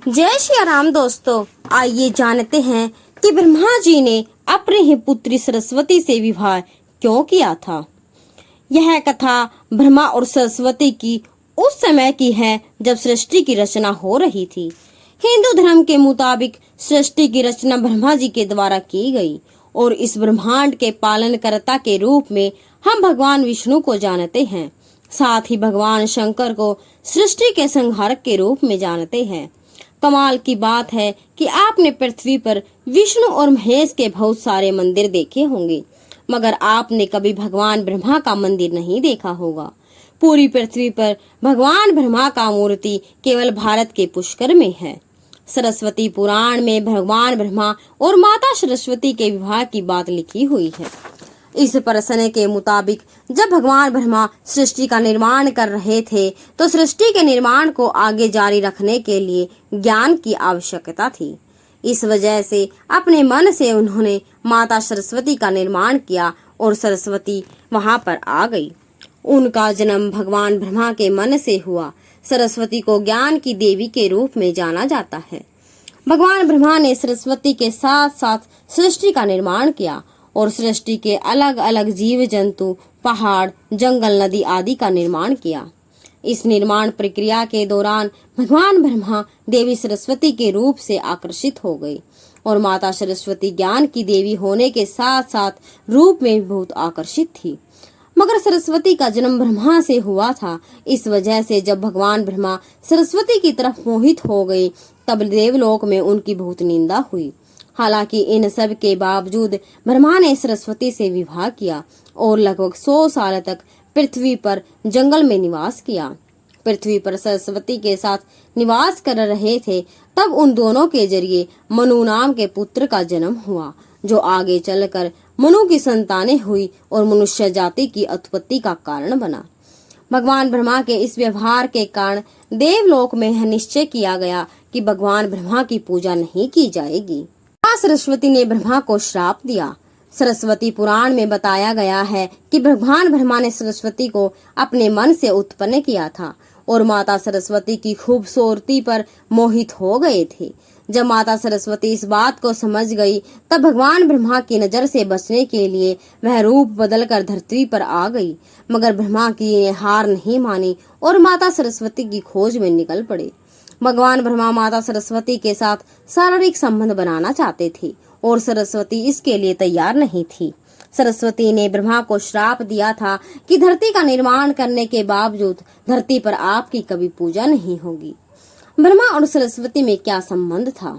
जय श्री राम दोस्तों, आइए जानते हैं कि ब्रह्मा जी ने अपने ही पुत्री सरस्वती से विवाह क्यों किया था। यह कथा ब्रह्मा और सरस्वती की उस समय की है जब सृष्टि की रचना हो रही थी। हिंदू धर्म के मुताबिक सृष्टि की रचना ब्रह्मा जी के द्वारा की गई और इस ब्रह्मांड के पालनकर्ता के रूप में हम भगवान विष्णु को जानते हैं। साथ ही भगवान शंकर को सृष्टि के संहारक के रूप में जानते हैं। कमाल की बात है कि आपने पृथ्वी पर विष्णु और महेश के बहुत सारे मंदिर देखे होंगे, मगर आपने कभी भगवान ब्रह्मा का मंदिर नहीं देखा होगा। पूरी पृथ्वी पर भगवान ब्रह्मा का मूर्ति केवल भारत के पुष्कर में है। सरस्वती पुराण में भगवान ब्रह्मा और माता सरस्वती के विवाह की बात लिखी हुई है। इस प्रश्न के मुताबिक जब भगवान ब्रह्मा सृष्टि का निर्माण कर रहे थे तो सृष्टि के निर्माण को आगे जारी रखने के लिए ज्ञान की आवश्यकता थी। इस वजह से अपने मन से उन्होंने माता सरस्वती का निर्माण किया और सरस्वती वहां पर आ गई। उनका जन्म भगवान ब्रह्मा के मन से हुआ। सरस्वती को ज्ञान की देवी के रूप में जाना जाता है। भगवान ब्रह्मा ने सरस्वती के साथ साथ सृष्टि का निर्माण किया और सृष्टि के अलग अलग जीव जंतु, पहाड़, जंगल, नदी आदि का निर्माण किया। इस निर्माण प्रक्रिया के दौरान भगवान ब्रह्मा देवी सरस्वती के रूप से आकर्षित हो गए और माता सरस्वती ज्ञान की देवी होने के साथ साथ रूप में भी बहुत आकर्षित थी। मगर सरस्वती का जन्म ब्रह्मा से हुआ था। इस वजह से जब भगवान ब्रह्मा सरस्वती की तरफ मोहित हो गए तब देवलोक में उनकी बहुत निंदा हुई। हालांकि इन सब के बावजूद ब्रह्मा ने सरस्वती से विवाह किया और लगभग 100 साल तक पृथ्वी पर जंगल में निवास किया। पृथ्वी पर सरस्वती के साथ निवास कर रहे थे तब उन दोनों के जरिए मनु नाम के पुत्र का जन्म हुआ, जो आगे चलकर मनु की संतानें हुई और मनुष्य जाति की उत्पत्ति का कारण बना। भगवान ब्रह्मा के इस व्यवहार के कारण देवलोक में यह निश्चय किया गया कि भगवान ब्रह्मा की पूजा नहीं की जाएगी। सरस्वती ने ब्रह्मा को श्राप दिया। सरस्वती पुराण में बताया गया है कि भगवान ब्रह्मा ने सरस्वती को अपने मन से उत्पन्न किया था और माता सरस्वती की खूबसूरती पर मोहित हो गए थे। जब माता सरस्वती इस बात को समझ गई तब भगवान ब्रह्मा की नजर से बचने के लिए वह रूप बदलकर धरती पर आ गई, मगर ब्रह्मा की हार नहीं मानी और माता सरस्वती की खोज में निकल पड़े। भगवान ब्रह्मा माता सरस्वती के साथ शारीरिक संबंध बनाना चाहते थे और सरस्वती इसके लिए तैयार नहीं थी। सरस्वती ने ब्रह्मा को श्राप दिया था कि धरती का निर्माण करने के बावजूद धरती पर आपकी कभी पूजा नहीं होगी। ब्रह्मा और सरस्वती में क्या संबंध था?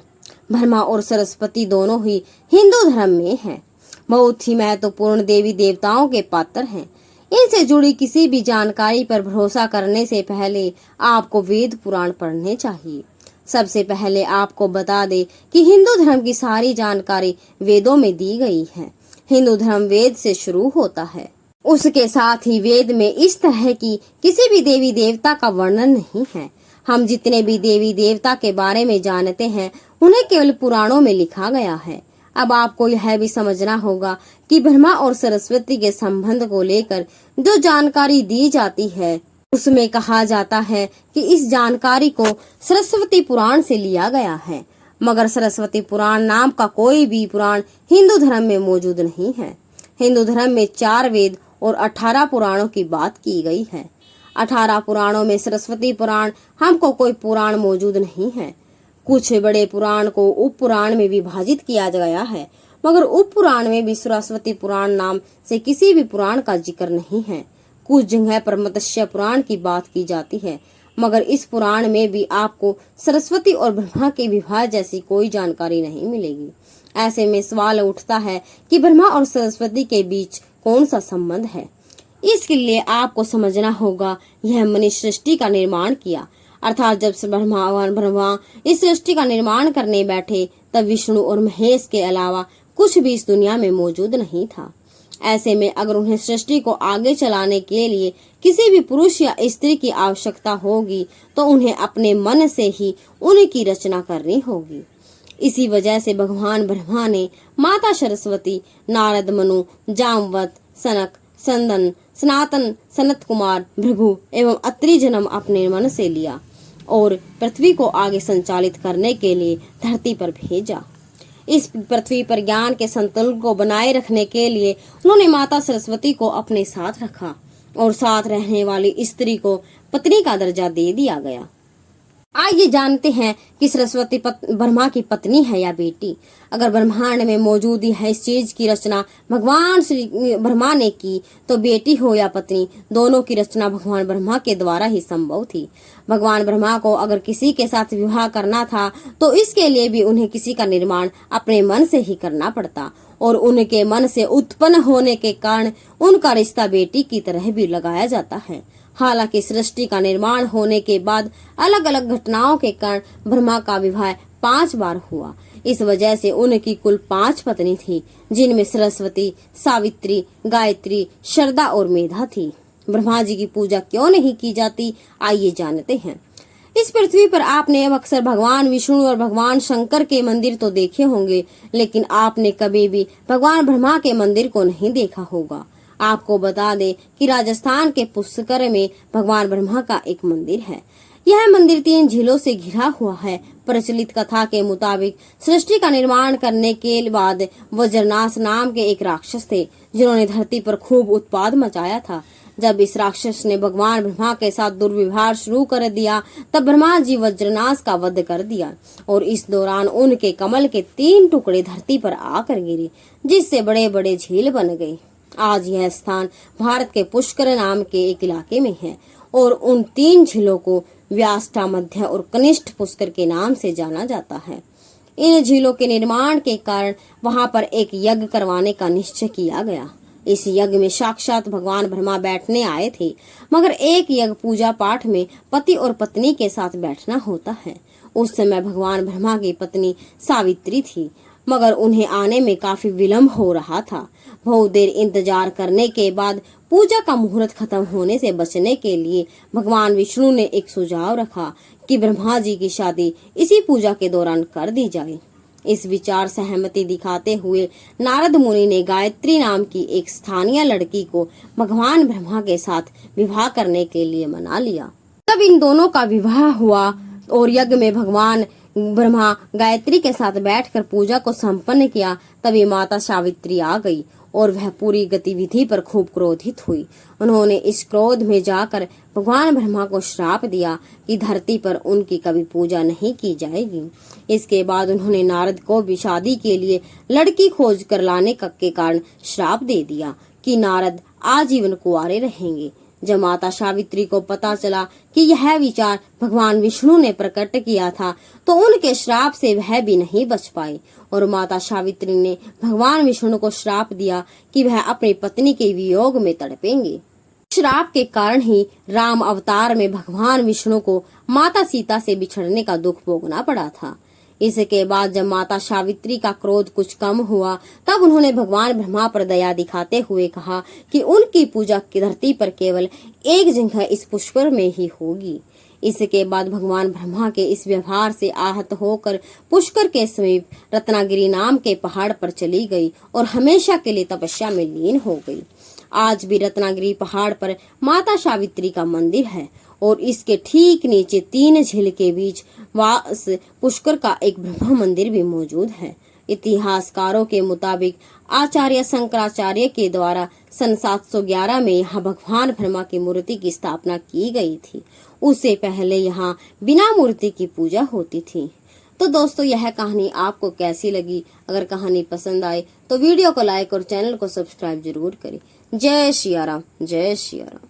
ब्रह्मा और सरस्वती दोनों ही हिंदू धर्म में हैं। बहुत ही महत्वपूर्ण देवी देवताओं के पात्र हैं। इनसे जुड़ी किसी भी जानकारी पर भरोसा करने से पहले आपको वेद पुराण पढ़ने चाहिए। सबसे पहले आपको बता दे कि हिंदू धर्म की सारी जानकारी वेदों में दी गई है। हिंदू धर्म वेद से शुरू होता है। उसके साथ ही वेद में इस तरह की किसी भी देवी देवता का वर्णन नहीं है। हम जितने भी देवी देवता के बारे में जानते हैं उन्हें केवल पुराणों में लिखा गया है। अब आपको यह भी समझना होगा कि ब्रह्मा और सरस्वती के संबंध को लेकर जो जानकारी दी जाती है उसमें कहा जाता है कि इस जानकारी को सरस्वती पुराण से लिया गया है, मगर सरस्वती पुराण नाम का कोई भी पुराण हिंदू धर्म में मौजूद नहीं है। हिंदू धर्म में 4 वेद और 18 पुराणों की बात की गई है। 18 पुराणों में सरस्वती पुराण हमको कोई पुराण मौजूद नहीं है। कुछ बड़े पुराण को उप पुराण में विभाजित किया गया है, मगर उप पुराण में भी सरस्वती पुराण नाम से किसी भी पुराण का जिक्र नहीं है। कुछ जगह पर मत्स्य पुराण की बात की जाती है, मगर इस पुराण में भी आपको सरस्वती और ब्रह्मा के विवाह जैसी कोई जानकारी नहीं मिलेगी। ऐसे में सवाल उठता है कि ब्रह्मा और सरस्वती के बीच कौन सा संबंध है। इसके लिए आपको समझना होगा यह मनुष्य सृष्टि का निर्माण किया, अर्थात जब ब्रह्मा इस सृष्टि का निर्माण करने बैठे तब विष्णु और महेश के अलावा कुछ भी इस दुनिया में मौजूद नहीं था। ऐसे में अगर उन्हें सृष्टि को आगे चलाने के लिए किसी भी पुरुष या स्त्री की आवश्यकता होगी तो उन्हें अपने मन से ही उनकी रचना करनी होगी। इसी वजह से भगवान ब्रह्मा ने माता सरस्वती, नारद, मनु, जामवत, सनक, संदन, सनातन, सनत कुमार, भृगु एवं अत्रि जन्म अपने मन से लिया और पृथ्वी को आगे संचालित करने के लिए धरती पर भेजा। इस पृथ्वी पर ज्ञान के संतुलन को बनाए रखने के लिए उन्होंने माता सरस्वती को अपने साथ रखा और साथ रहने वाली स्त्री को पत्नी का दर्जा दे दिया गया। आइए जानते हैं कि सरस्वती ब्रह्मा की पत्नी है या बेटी। अगर ब्रह्मांड में मौजूद है इस चीज की रचना भगवान श्री ब्रह्मा ने की, तो बेटी हो या पत्नी, दोनों की रचना भगवान ब्रह्मा के द्वारा ही संभव थी। भगवान ब्रह्मा को अगर किसी के साथ विवाह करना था तो इसके लिए भी उन्हें किसी का निर्माण अपने मन से ही करना पड़ता और उनके मन से उत्पन्न होने के कारण उनका रिश्ता बेटी की तरह भी लगाया जाता है। हालांकि सृष्टि का निर्माण होने के बाद अलग अलग घटनाओं के कारण ब्रह्मा का विवाह 5 बार हुआ। इस वजह से उनकी कुल 5 पत्नी थी, जिनमें सरस्वती, सावित्री, गायत्री, शारदा और मेधा थी। ब्रह्मा जी की पूजा क्यों नहीं की जाती, आइए जानते हैं। इस पृथ्वी पर आपने अब अक्सर भगवान विष्णु और भगवान शंकर के मंदिर तो देखे होंगे, लेकिन आपने कभी भी भगवान ब्रह्मा के मंदिर को नहीं देखा होगा। आपको बता दें कि राजस्थान के पुष्कर में भगवान ब्रह्मा का एक मंदिर है। यह मंदिर 3 झीलों से घिरा हुआ है। प्रचलित कथा के मुताबिक सृष्टि का निर्माण करने के बाद वज्रनाश नाम के एक राक्षस थे, जिन्होंने धरती पर खूब उत्पाद मचाया था। जब इस राक्षस ने भगवान ब्रह्मा के साथ दुर्व्यवहार शुरू कर दिया, तब ब्रह्मा जी वज्रनाश का वध कर दिया और इस दौरान उनके कमल के 3 टुकड़े धरती पर आकर गिरे, जिससे बड़े बड़े झील बन गए। आज यह स्थान भारत के पुष्कर नाम के एक इलाके में है और उन 3 झीलों को व्याष्टा, मध्य और कनिष्ठ पुष्कर के नाम से जाना जाता है। इन झीलों के निर्माण के कारण वहां पर एक यज्ञ करवाने का निश्चय किया गया। इस यज्ञ में साक्षात भगवान ब्रह्मा बैठने आए थे, मगर एक यज्ञ पूजा पाठ में पति और पत्नी के साथ बैठना होता है। उस समय भगवान ब्रह्मा की पत्नी सावित्री थी, मगर उन्हें आने में काफी विलंब हो रहा था। बहुत देर इंतजार करने के बाद पूजा का मुहूर्त खत्म होने से बचने के लिए भगवान विष्णु ने एक सुझाव रखा कि ब्रह्मा जी की शादी इसी पूजा के दौरान कर दी जाए। इस विचार सहमति दिखाते हुए नारद मुनि ने गायत्री नाम की एक स्थानीय लड़की को भगवान ब्रह्मा के साथ विवाह करने के लिए मना लिया। तब इन दोनों का विवाह हुआ और यज्ञ में भगवान ब्रह्मा गायत्री के साथ बैठकर पूजा को संपन्न किया। तभी माता सावित्री आ गई और वह पूरी गतिविधि पर खूब क्रोधित हुई। उन्होंने इस क्रोध में जाकर भगवान ब्रह्मा को श्राप दिया कि धरती पर उनकी कभी पूजा नहीं की जाएगी। इसके बाद उन्होंने नारद को भी शादी के लिए लड़की खोज कर लाने के कारण श्राप दे दिया कि नारद आजीवन कुंवारे रहेंगे। जब माता सावित्री को पता चला कि यह विचार भगवान विष्णु ने प्रकट किया था, तो उनके श्राप से वह भी नहीं बच पाए और माता सावित्री ने भगवान विष्णु को श्राप दिया कि वह अपनी पत्नी के वियोग में तड़पेंगे। श्राप के कारण ही राम अवतार में भगवान विष्णु को माता सीता से बिछड़ने का दुख भोगना पड़ा था। इसके बाद जब माता सावित्री का क्रोध कुछ कम हुआ, तब उन्होंने भगवान ब्रह्मा पर दया दिखाते हुए कहा कि उनकी पूजा की धरती पर केवल एक जगह इस पुष्कर में ही होगी। इसके बाद भगवान ब्रह्मा के इस व्यवहार से आहत होकर पुष्कर के समीप रत्नागिरी नाम के पहाड़ पर चली गई और हमेशा के लिए तपस्या में लीन हो गई। आज भी रत्नागिरी पहाड़ पर माता सावित्री का मंदिर है और इसके ठीक नीचे 3 झील के बीच वास पुष्कर का एक ब्रह्मा मंदिर भी मौजूद है। इतिहासकारों के मुताबिक आचार्य शंकराचार्य के द्वारा सन 711 में यहाँ भगवान ब्रह्मा की मूर्ति की स्थापना की गई थी। उससे पहले यहाँ बिना मूर्ति की पूजा होती थी। तो दोस्तों, यह कहानी आपको कैसी लगी? अगर कहानी पसंद आए तो वीडियो को लाइक और चैनल को सब्सक्राइब जरूर करें। जय सिया राम, जय सिया राम।